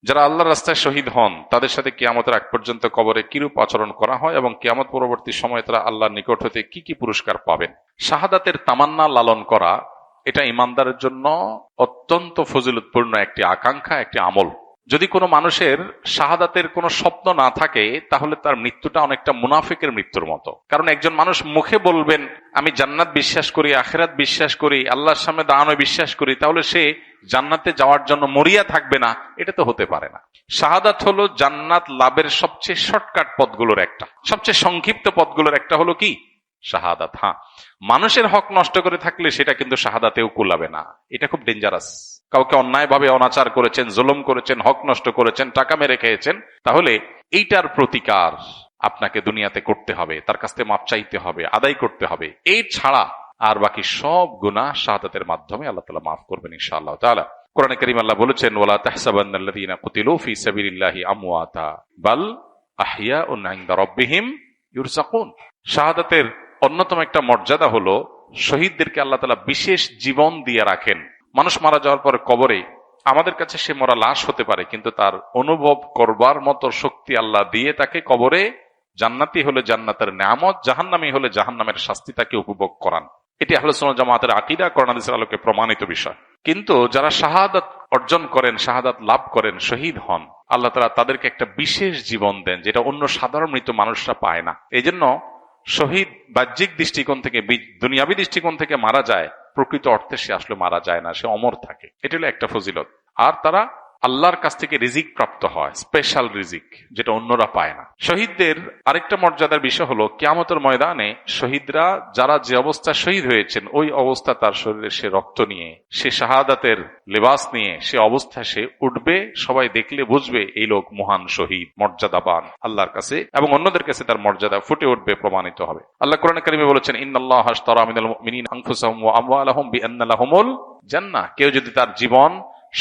যারা আল্লাহর রাস্তায় শহীদ হন তাদের সাথে কিয়ামতের আগ পর্যন্ত কবরে কিরূপ আচরণ করা হয় এবং কিয়ামত পরবর্তী সময়ে তারা আল্লাহর নিকট হতে কি কি পুরস্কার পাবেন। শাহাদাতের তামান্না লালন করা এটা ইমানদারের জন্য অত্যন্ত ফজিলতপূর্ণ একটি আকাঙ্ক্ষা, একটি আমল। যদি কোনো মানুষের শাহাদাতের কোনো স্বপ্ন না থাকে তাহলে তার মৃত্যুটা অনেকটা মুনাফিকের মৃত্যুর মতো। কারণ একজন মানুষ মুখে বলবেন আমি জান্নাত বিশ্বাস করি, আখিরাত বিশ্বাস করি, আল্লাহর সামনে দাঁড়ানো বিশ্বাস করি, তাহলে সে জান্নাতে যাওয়ার জন্য মরিয়া থাকবে না, এটা তো হতে পারে না। শাহাদাত হলো জান্নাত লাভের সবচেয়ে শর্টকাট পথগুলোর একটা, সবচেয়ে সংক্ষিপ্ত পথগুলোর একটা হলো কি শাহাদাত। হ্যাঁ, মানুষের হক নষ্ট করে থাকলে সেটা কিন্তু শাহাদাতেও কুলাবে না, এটা খুব ডেঞ্জারাস। কাউকে অন্যায়ভাবে অনাচার করেছেন, জুলুম করেছেন, হক নষ্ট করেছেন, টাকা মেরে খেয়েছেন, তাহলে এইটার প্রতিকার আপনাকে দুনিয়াতে করতে হবে, তার কাছ থেকে মাপ চাইতে হবে, আদায় করতে হবে। এই ছাড়া আর বাকি সব গুনাহ শাহাদাতের মাধ্যমে আল্লাহ তাআলা মাফ করবেন ইনশাআল্লাহ তাআলা। কোরআনে কারীম আল্লাহ বলেছেন ওয়ালা তাহসাবান্নাল্লাযীনা কুতিলু ফী সাবিলিল্লাহি আমওয়াতা বাল আহইয়াউন ইনদা রাব্বিহিম ইউরযাকুন। শাহাদাতের অন্যতম একটা মর্যাদা হলো শহীদদেরকে আল্লাহ তাআলা বিশেষ জীবন দিয়ে রাখেন। মানুষ মারা যাওয়ার পর কবরে আমাদের কাছে সে মরা লাশ হতে পারে, কিন্তু তার অনুভব করবার মতো শক্তি আল্লাহ দিয়ে তাকে কবরে জান্নাতি হলে জান্নাতের নেয়ামত, জাহান্নামী হলে জাহান্নামের শাস্তি তাকে উপভোগ করান। এটি আহলে সুন্নাত জামাতের আকীদা, কোরআন হাদিসের আলোকে প্রমাণিত বিষয়। কিন্তু যারা শাহাদাত অর্জন করেন, শাহাদাত লাভ করেন, শহীদ হন, আল্লাহ তাআলা তাদেরকে একটা বিশেষ জীবন দেন যেটা অন্য সাধারণ মৃত মানুষরা পায় না। এই জন্য শহীদ বাহ্যিক দৃষ্টিকোণ থেকে, দুনিয়াবী দৃষ্টিকোণ থেকে মারা যায়, প্রকৃত অর্থে সে আসলে মারা যায় না, সে অমর থাকে। এটা হলো একটা ফজিলত। আর তারা আল্লাহর কাছ থেকে রিজিক প্রাপ্ত হয়, স্পেশাল রিজিক, যেটা অন্যরা পায় না। শহীদদের আরেকটা মর্যাদার বিষয় হলো কিয়ামতের ময়দানে শহীদরা যারা যে অবস্থায় শহীদ হয়েছেন ওই অবস্থা তার শরীরে সে রক্ত নিয়ে, সে শাহাদাতের লেবাস নিয়ে সে অবস্থায় সে উঠবে, সবাই দেখলে বুঝবে এই লোক মহান শহীদ, মর্যাদাবান আল্লাহর কাছে, এবং অন্যদের কাছে তার মর্যাদা ফুটে উঠবে, প্রমাণিত হবে। আল্লাহ কোরআনে কারিমে বলেছেন ইন্নাল্লাহা আশতারা মিনাল মুমিনিনা আনফুসাহুম ওয়া আমওয়ালাহুম বিআন্না লাহুমুল জান্নাহ। কেউ যদি তার জীবন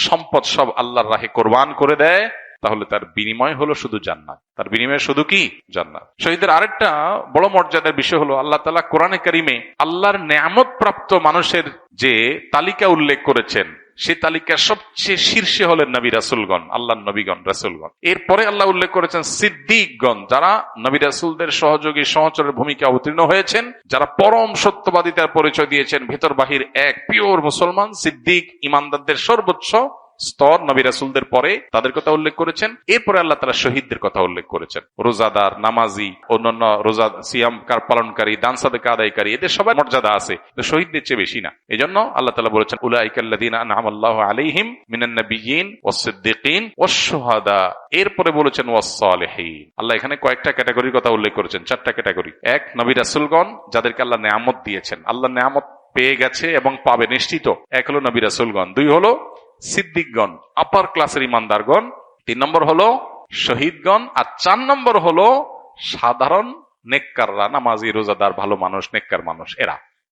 সম্পদ সব আল্লাহর রাহে কোরবান করে দেয় তাহলে তার বিনিময় হলো শুধু জান্নাত, তার বিনিময় শুধু কি জান্নাত। শহীদের আরেকটা বড় মর্যাদার বিষয় হলো আল্লাহ তাআলা কোরআনে কারিমে আল্লাহর নেয়ামত প্রাপ্ত মানুষের যে তালিকা উল্লেখ করেছেন সেই তালিকার সবচেয়ে শীর্ষে হলেন নবী রাসূলগণ, আল্লাহর নবীগণ, রাসূলগণ। এরপরে আল্লাহ উল্লেখ করেছেন সিদ্দিকগণ, যারা নবী রাসূলদের সহযোগী সহচরের ভূমিকা অবতীর্ণ হয়েছেন, যারা পরম সত্যবাদিতার পরিচয় দিয়েছেন, ভেতর বাহির এক পিওর মুসলমান। সিদ্দিক ইমানদারদের সর্বোচ্চ স্তর, নবী রাসূলদের পরে তাদের কথা উল্লেখ করেছেন। এরপরে আল্লাহ তাআলা শহীদদের কথা উল্লেখ করেছেন, রোজাদার, নামাজি, অন্যান্য রোজা সিয়াম পালনকারী, দান সাদকা আদায়কারী, এদের সবার মর্যাদা আছে, শহীদদের চেয়ে বেশি না। এজন্য আল্লাহ তাআলা বলেছেন উলাইকাল্লাযীনা আনআমাল্লাহু আলাইহিম মিনান নাবিয়্যিন ওয়াস সিদ্দিকিন ওয়াশ শুহাদা। এরপরে বলেছেন ওয়াস সালিহিন। আল্লাহ এখানে কয়েকটা ক্যাটাগরির কথা উল্লেখ করেছেন, চারটা ক্যাটাগরি। এক, নবী রাসূলগণ যাদেরকে আল্লাহ নেয়ামত দিয়েছেন, আল্লাহ নেয়ামত পেয়ে গেছে এবং পাবে নিশ্চিত, এক হলো নবী রাসূলগণ। দুই হলো সিদ্দিকগণ, আপার ক্লাসের ইমানদারগণ। তিন নম্বর হলো শহীদগণ। আর চার নম্বর হলো সাধারণ নেককাররা, নামাজি, রোজাদার, ভালো মানুষ, নেককার মানুষ।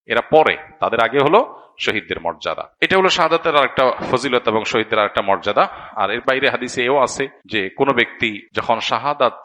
এরা পরে, তাদের আগে হলো শহীদদের মর্যাদা। এটা হলো শাহাদাতের আরেকটা ফজিলত এবং শহীদদের আরেকটা মর্যাদা। আর এর বাইরে হাদিসে এও আছে যে কোনো ব্যক্তি যখন শাহাদাত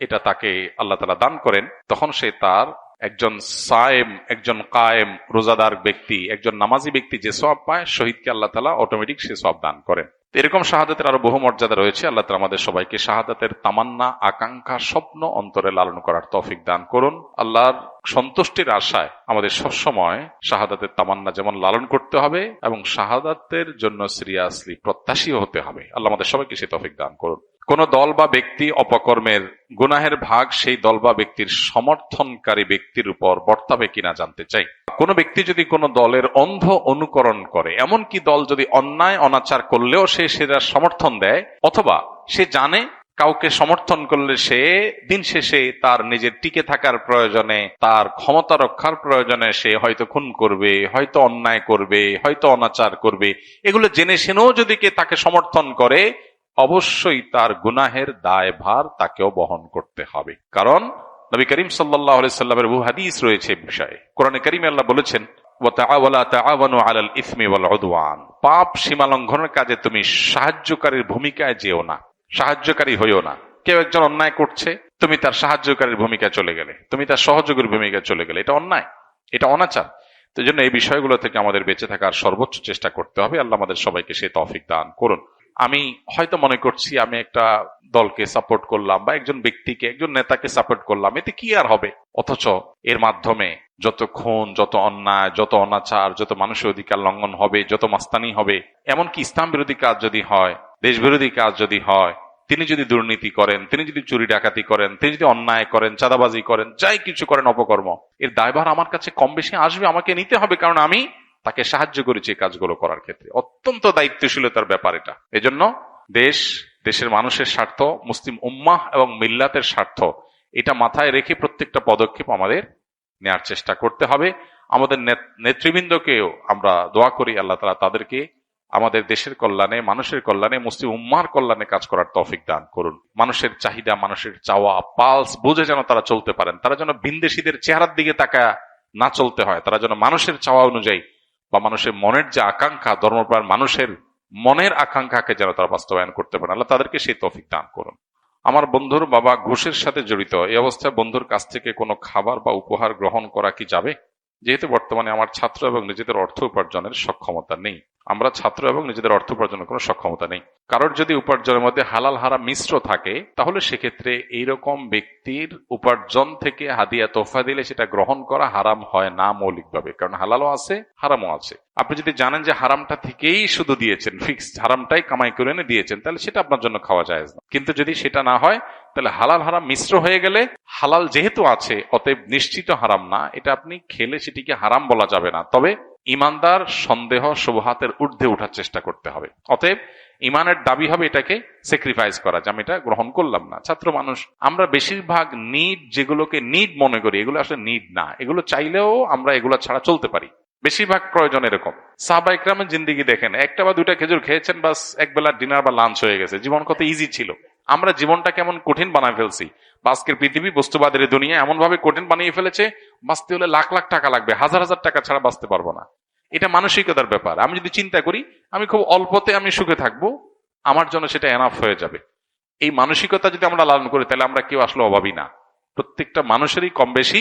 এটা তাকে আল্লাহ তাআলা দান করেন, তখন সে তার একজন সায়েম, একজন কায়েম, রোজাদার ব্যক্তি, একজন নামাজি ব্যক্তি যে সওয়াব পায়, শহীদকে আল্লাহ তাআলা অটোমেটিক সে সওয়াব দান করেন। এরকম শাহাদাতের আরো বহু মর্যাদা রয়েছে। আল্লাহ তাআলা আমাদের সবাইকে শাহাদাতের তামান্না, আকাঙ্ক্ষা, স্বপ্ন অন্তরে লালন করার তৌফিক দান করুন। আল্লাহর সন্তুষ্টির আশায় আমাদের সবসময় শাহাদাতের তামান্না যেমন লালন করতে হবে এবং শাহাদাতের জন্য সিরিয়াসলি প্রত্যাশীও হতে হবে। আল্লাহ আমাদের সবাইকে সে তৌফিক দান করুন। কোন দল বা ব্যক্তি অপকর্মের গুনাহের ভাগ সেই দল বা ব্যক্তির সমর্থনকারী ব্যক্তির উপর বর্তাবে কিনা জানতে চাই। কোন ব্যক্তি যদি কোন দলের অন্ধ অনুকরণ করে, এমনকি দল যদি অন্যায় অনাচার করলেও সে সেটার সমর্থন দেয়, অথবা সে জানে কাউকে সমর্থন করলে সে দিন শেষে তার নিজের টিকে থাকার প্রয়োজনে, তার ক্ষমতা রক্ষার প্রয়োজনে সে হয়তো খুন করবে, হয়তো অন্যায় করবে, হয়তো অনাচার করবে, এগুলো জেনে শুনেও যদি কে তাকে সমর্থন করে, অবশ্যই তার গুনাহের দায়ভার তাকেও বহন করতে হবে। কারণ নবী করিম সাল্লাল্লাহু আলাইহি সাল্লামের বহু হাদিস রয়েছে এই বিষয়ে। কোরআনে কারিমে আল্লাহ বলেছেন ওয়ালা তাআওয়ানু আলাল ইসমি ওয়াল উদওয়ান, পাপ সীমা লঙ্ঘনের কাজে তুমি সাহায্যকারীর ভূমিকায় যেও না, সাহায্যকারী হইও না। কেউ একজন অন্যায় করছে, তুমি তার সাহায্যকারীর ভূমিকায় চলে গেলে, তুমি তার সহযোগীর ভূমিকায় চলে গেলে, এটা অন্যায়, এটা অনাচার। তো এই জন্য এই বিষয়গুলো থেকে আমাদের বেঁচে থাকার সর্বোচ্চ চেষ্টা করতে হবে। আল্লাহ আমাদের সবাইকে সেই তৌফিক দান করুন। আমি হয়তো মনে করছি আমি একটা দলকে সাপোর্ট করলাম বা একজন ব্যক্তিকে, একজন নেতাকে সাপোর্ট করলাম, এতে কি আর হবে? অথচ এর মাধ্যমে যত খুন, যত অন্যায়, যত অনাচার, যত মানুষের অধিকার লঙ্ঘন হবে, যত মাস্তানি হবে, এমনকি ইসলাম বিরোধী কাজ যদি হয়, দেশ বিরোধী কাজ যদি হয়, তিনি যদি দুর্নীতি করেন, তিনি যদি চুরি ডাকাতি করেন, তিনি যদি অন্যায় করেন, চাঁদাবাজি করেন, যাই কিছু করেন অপকর্ম, এর দায়ভার আমার কাছে কম বেশি আসবে, আমাকে নিতে হবে, কারণ আমি তাকে সাহায্য করেছি এই কাজগুলো করার ক্ষেত্রে। অত্যন্ত দায়িত্বশীলতার ব্যাপার এটা। এজন্য দেশ, দেশের মানুষের স্বার্থ, মুসলিম উম্মাহ এবং মিল্লাতের স্বার্থ, এটা মাথায় রেখে প্রত্যেকটা পদক্ষেপ আমাদের নেয়ার চেষ্টা করতে হবে। আমাদের নেতৃবৃন্দকেও আমরা দোয়া করি আল্লাহ তাআলা তাদেরকে আমাদের দেশের কল্যাণে, মানুষের কল্যাণে, মুসলিম উম্মাহর কল্যাণে কাজ করার তৌফিক দান করুন। মানুষের চাহিদা, মানুষের চাওয়া, পালস বুঝে যেন তারা চলতে পারেন। তারা যেন ভিনদেশীদের চেহারার দিকে তাকায় না চলতে হয়। তারা যেন মানুষের চাওয়া অনুযায়ী বা মানুষের মনের যে আকাঙ্ক্ষা, ধর্মপ্রাণ মানুষের মনের আকাঙ্ক্ষাকে যেন তারা বাস্তবায়ন করতে পারে। আল্লাহ তাদেরকে সেই তৌফিক দান করুন। আমার বন্ধুর বাবা ঘুষের সাথে জড়িত, এই অবস্থায় বন্ধুর কাছ থেকে কোনো খাবার বা উপহার গ্রহণ করা কি যাবে? যেহেতু বর্তমানে আমার ছাত্র এবং নিজেদের অর্থ উপার্জনের সক্ষমতা নেই। আমরা ছাত্র এবং নিজেদের অর্থ উপার্জনের কোনো সক্ষমতা নেই। কারোর যদি উপার্জনের মধ্যে হালাল হারাম মিশ্র থাকে, তাহলে সেক্ষেত্রে এইরকম ব্যক্তির উপার্জন থেকে হাদিয়া তোফা দিলে সেটা গ্রহণ করা হারাম হয় না মৌলিকভাবে, কারণ হালালও আছে, হারামও আছে। আপনি যদি জানেন যে হারামটা থেকেই শুধু দিয়েছেন, ফিক্সড হারামটাই কামাই করে এনে দিয়েছেন, তাহলে সেটা আপনার জন্য খাওয়া যায় না। কিন্তু যদি সেটা না হয়, তাহলে হালাল হারাম মিশ্র হয়ে গেলে, হালাল যেহেতু আছে অতএব নিশ্চিত হারাম না, এটা আপনি খেলে সেটিকে হারাম বলা যাবে না। তবে ইমানদার সন্দেহ শুবহাতের ঊর্ধ্বে ওঠার চেষ্টা করতে হবে। অতএব ইমানের দাবি হবে এটাকে স্যাক্রিফাইস করা, যে আমি এটা গ্রহণ করলাম না। ছাত্র মানুষ আমরা বেশিরভাগ নিড, যেগুলোকে নিড মনে করি, এগুলো আসলে নিড না। এগুলো চাইলেও আমরা এগুলো ছাড়া চলতে পারি। বেশিরভাগ প্রয়োজন এরকম। সাহাবা ইকরামের জিন্দেগি দেখেন, একটা বা দুইটা খেজুর খেয়েছেন, বাস এক বেলা ডিনার বা লাঞ্চ হয়ে গেছে। জীবন কত ইজি ছিল। আমরা জীবনটা কেমন কঠিন বানায় ফেলছি। আজকের পৃথিবী, বস্তুবাদের দুনিয়া এমন ভাবে কঠিন বানিয়ে ফেলেছে, বাঁচতে হলে লাখ লাখ টাকা লাগবে, হাজার হাজার টাকা ছাড়া বাঁচতে পারবো না। এটা মানসিকতার ব্যাপার। আমি যদি চিন্তা করি আমি খুব অল্পতে আমি সুখে থাকবো, আমার জন্য সেটা এনাফ হয়ে যাবে। এই মানসিকতা যদি আমরা লালন করি, তাহলে আমরা কেউ আসলে অভাবী না। প্রত্যেকটা মানুষেরই কম বেশি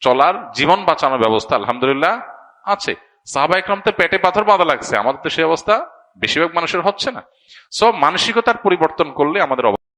চলার, জীবন বাঁচানোর ব্যবস্থা আলহামদুলিল্লাহ আছে। সাহাবা ইকরাম তো পেটে পাথর বাঁধা লাগছে, আমাদের তো সেই অবস্থা বেশিরভাগ মানুষের হচ্ছে না। সব মানসিকতার পরিবর্তন করলে আমাদের